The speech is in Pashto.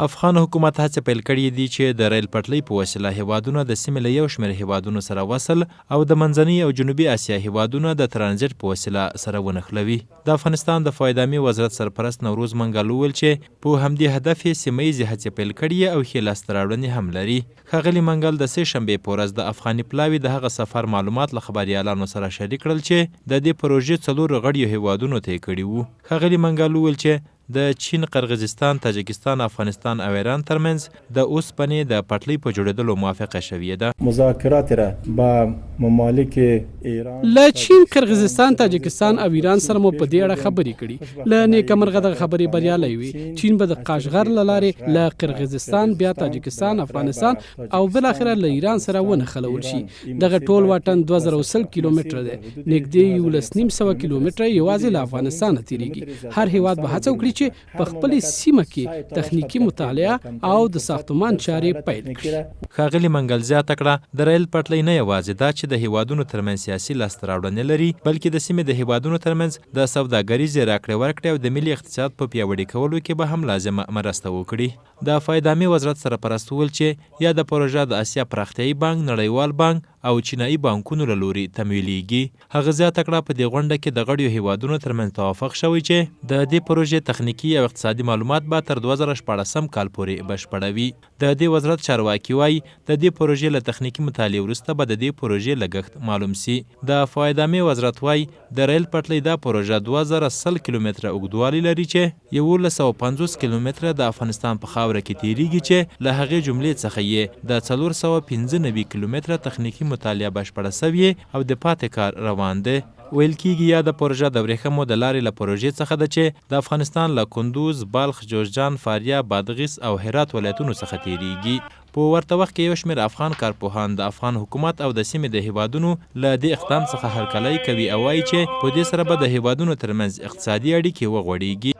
افغان حکومت هڅه پیل کړې دي چې د ریل پټلۍ په وسیله هیوادونه د سیمې له یو شمېر هیوادونو سره وصل او د منځنۍ او جنوبي اسیا هیوادونه د ترانزیت په وسیله سره ونښلوي. د افغانستان د فایدامي وزارت سرپرست نوروز منګل وویل چې په همدې هدف یې سیمه ییزې هڅې پیل کړي او ښې لاسته راوړنې هم لري. ښاغلي منګل د سې شنبې په ورځ د افغاني پلاوي د هغه سفر معلومات له خبریالانو سره شریک کړل چې د دې پروژې 4 غړیو هیوادونو ته یې کړي وو. ښاغلي منګل وویل چې د چین، قرغیزستان، تاجکستان، افغانستان او ایران ترمنځ د اوسپنې د پټلۍ په جوړېدلو موافقه شوې ده. مذاکرات را با ممالک ایران له چین، قرغیزستان، تاجکستان او ایران سره مو په دې اړه خبرې کړي. له نیکمرغه دغه خبرې بریالۍ وي. چین به د قاشغر له لارې له قرغیزستان، بیا تاجکستان، افغانستان او بلاخره له ایران سره ونښلول شي. دغه ټول واټن 2030 کیلومتره دی. نږدې 11.5 کیلومتره یوازې له افغانستان تیریږي. هر هیواد به هڅه وکړي چې په خپلې سیمه کې تخنیکی مطالعه او د ساختمان چارې پیل کړي. ښاغلي منګل زیاته کړه د ریل پټلۍ نه یوازې دا چې د هیوادونو ترمنځ سیاسي لاسته راوړنې لري، بلکې د سیمې د هیوادونو ترمنځ د سوداګریزې راکړې ورکړې او د ملي اقتصاد په پیاوړي کولو کې به هم لازمه مرسته وکړي. د فایدامي وزارت سرپرست وویل چې یا د پروژه د اسیا پراختیایي بانک، نړیوال بانک او چینایي بانکونو له لوري تمویلیږي. هغه زیاته کړه په دې غونډه کې د غړیو هیوادونو ترمنځ توافق شوی چې د دې پروژې تخنیکي او اقتصادي معلومات به تر 2014 کال پورې بشپړوي. د دې وزارت چارواکي وایي د دې پروژې له تخنیکي مطالعې وروسته به د دې پروژې لګښت معلوم سي. د فایدامي وزارت وایي د ریل پټلۍ دا پروژه 2000 کیلومتره اوږدوالی لري چې 1150 کیلومتره د افغانستان په خاوره کې تیریږي چې له هغې جملې څخه یې د 495 کیلومتره تخنیکي مطالعه بشپړه سوې او د پاتې کار روان دی. ویل کېږي یا د پروژه د ورېښمو د لارې له پروژې څخه ده چې د افغانستان له کندوز، بلخ، جوزجان، فاریاب، بادغیس او هرات ولایتونو څخه تیریږي. په ورته وخت کې یو شمېر افغان کارپوهان د افغان حکومت او د سیمې د هیوادونو له دې اقدام څخه هرکلی کوي او وایي چې په دې سره به د هیوادونو ترمنځ اقتصادي اړیکې وغوړېږي.